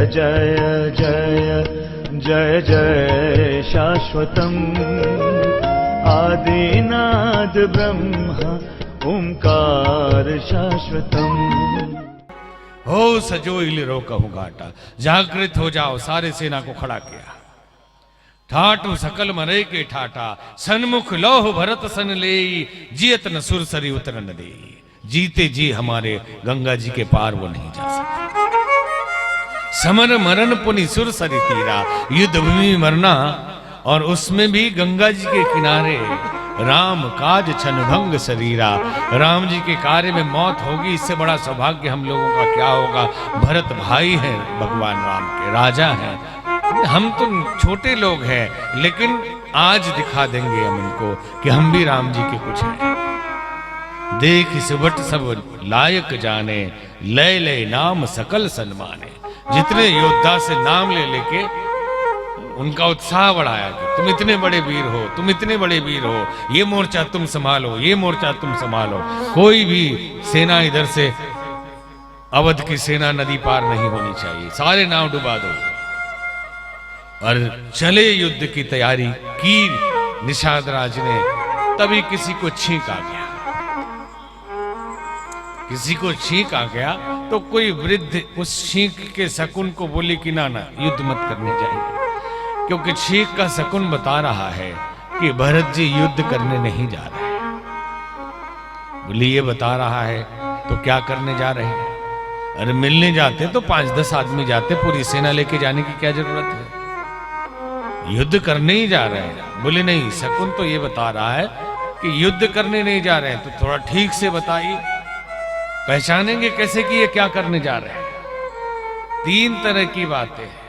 जय जय जय जय शाश्वतम् आदिनाद ब्रह्म ओंकार शाश्वतम्। हो सजो इलिरो कहूँ घाटा, जागृत हो जाओ। सारे सेना को खड़ा किया। ठाटू सकल मरे के ठाटा, सन्मुख लोह भरत सन ले, जियत न सुरसरी उतर न दे। जीते जी हमारे गंगा जी के पार वो नहीं जा सकते। समर मरण पुनि सुरसरी तीरा, युद्ध भूमि मरना और उसमें भी गंगा जी के किनारे। राम काज छन भंग शरीरा, राम जी के कार्य में मौत होगी, इससे बड़ा सौभाग्य हम लोगों का क्या होगा। भरत भाई हैं भगवान राम के, राजा हैं। हम तो छोटे लोग हैं, लेकिन आज दिखा देंगे हम इनको कि हम भी राम जी के कुछ हैं। देख सुबट सब लायक जाने, लय लय नाम सकल सन्माने। जितने योद्धा से नाम ले लेके उनका उत्साह बढ़ाया कि तुम इतने बड़े वीर हो, तुम इतने बड़े वीर हो, ये मोर्चा तुम संभालो, ये मोर्चा तुम संभालो। कोई भी सेना इधर से, अवध की सेना नदी पार नहीं होनी चाहिए, सारे नाव डुबा दो। और चले युद्ध की तैयारी की निषाद राज ने। तभी किसी को छींक आ गया, किसी को छींक आ गया तो कोई वृद्ध उस छींक के शकुन को बोले कि ना ना, युद्ध मत करने चाहिए, क्योंकि छींक का शकुन बता रहा है कि भरत जी युद्ध करने नहीं जा रहे हैं। बोले ये बता रहा है तो क्या करने जा रहे हैं? अरे मिलने जाते तो 5-10 आदमी जाते, पूरी सेना लेके जाने की क्या जरूरत है? युद्ध करने ही जा रहे हैं। बोले नहीं, शकुन तो ये बता रहा है कि युद्ध करने नहीं जा रहे हैं, तो थोड़ा ठीक से बताइए, पहचानेंगे कैसे कि ये क्या करने जा रहे हैं? 3 तरह की बातें हैं,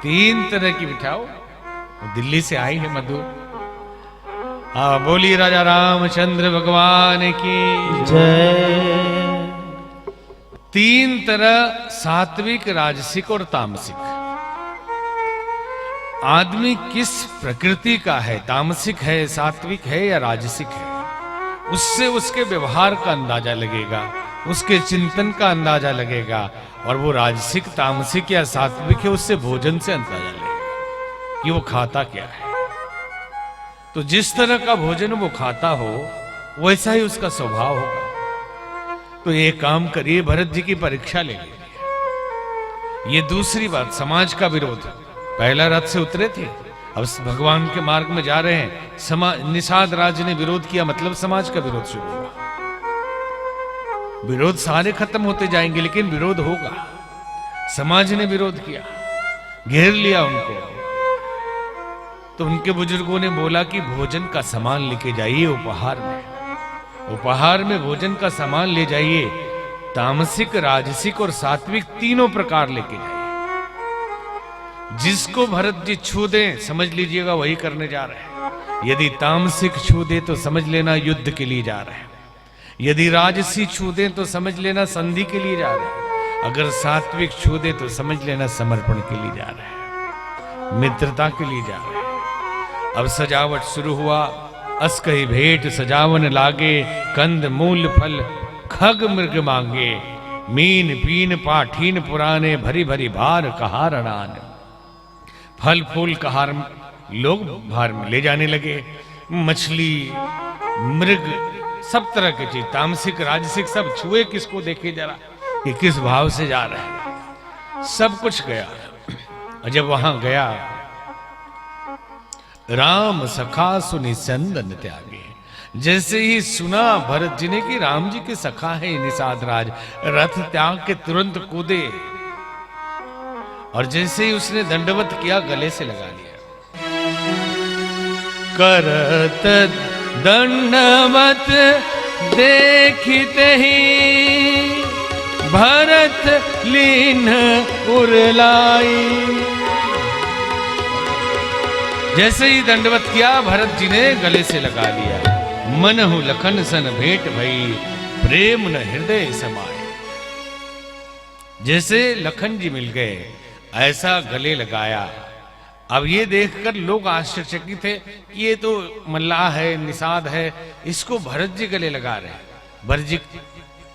3 तरह की बिठाओ। दिल्ली से आई है मधु। हाँ, बोली राजा रामचंद्र भगवान की जय। 3 तरह, सात्विक, राजसिक और तामसिक। आदमी किस प्रकृति का है, तामसिक है, सात्विक है या राजसिक है, उससे उसके व्यवहार का अंदाजा लगेगा, उसके चिंतन का अंदाजा लगेगा। और वो राजसिक, तामसिक या सात्विक है, उससे भोजन से अंदाजा लगेगा कि वो खाता क्या है। तो जिस तरह का भोजन वो खाता हो वैसा ही उसका स्वभाव होगा। तो ये काम करिए, भरत जी की परीक्षा ले लीजिए। ये दूसरी बात, समाज का विरोध। पहला रथ से उतरे थे, अब भगवान के मार्ग में जा रहे हैं। निषाद राज ने विरोध किया, मतलब समाज का विरोध शुरू हुआ। विरोध सारे खत्म होते जाएंगे, लेकिन विरोध होगा। समाज ने विरोध किया, घेर लिया उनको। तो उनके बुजुर्गों ने बोला कि भोजन का सामान लेके जाइए उपहार में। उपहार में भोजन का सामान ले जाइए। तामसिक, राजसिक और सात्विक तीनों प्रकार लेके जाइए। जिसको भरत जी छू दें, समझ लीजिएगा वही करने जा रहे हैं। यदि तामसिक छू दे तो समझ लेना युद्ध के लिए जा रहे हैं। यदि राजसी छू दें तो समझ लेना संधि के लिए जा रहे हैं। अगर सात्विक छू दे तो समझ लेना समर्पण के लिए जा रहे हैं, मित्रता के लिए जा रहे हैं। अब सजावट शुरू हुआ। अस कही भेंट सजावन लागे, कंद मूल फल खग मृग मांगे। मीन पीन पाठीन पुराने, भरी भरी भार कहार अनान। फल फूल कहार लोग भार में ले जाने लगे। मछली, मृग, सब तरह की चीज, तामसिक, राजसिक, सब छुए किसको, देखे जरा कि किस भाव से जा रहे हैं। सब कुछ गया। और जब वहां गया, राम सखा सुनि चंदन त्यागे। जैसे ही सुना भरत जी ने कि राम जी के सखा है निषाद राज, रथ त्याग के तुरंत कूदे। और जैसे ही उसने दंडवत किया, गले से लगा लिया। करत दंडवत देखते ही, भरत लीन उरलाई। जैसे ही दंडवत किया, भरत जी ने गले से लगा लिया। मनहु लखन सन भेंट भई, प्रेम न हृदय समाये। जैसे लखन जी मिल गए, ऐसा गले लगाया। अब ये देखकर लोग आश्चर्यचकित थे कि ये तो मल्लाह है, निषाद है, इसको भरत जी गले लगा रहे हैं। भरत जी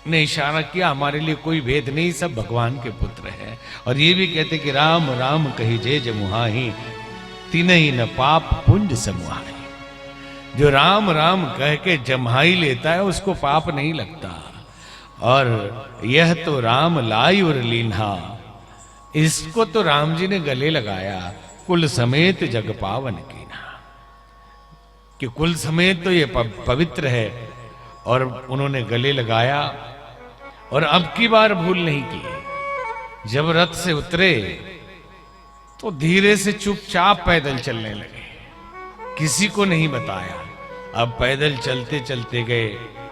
ने इशारा किया, हमारे लिए कोई भेद नहीं, सब भगवान के पुत्र हैं। और ये भी कहते कि राम राम कही जय जमुहाही, तिनहि न पाप पुंज समुहाई। जो राम राम कह के जम्हाई लेता है उसको पाप नहीं लगता। और यह तो राम लाई और लीन्हा, इसको तो राम जी ने गले लगाया, कुल समेत जग पावन कीना। कि कुल समेत तो ये पवित्र है, और उन्होंने गले लगाया। और अब की बार भूल नहीं की। जब रथ से उतरे तो धीरे से चुपचाप पैदल चलने लगे, किसी को नहीं बताया। अब पैदल चलते चलते गए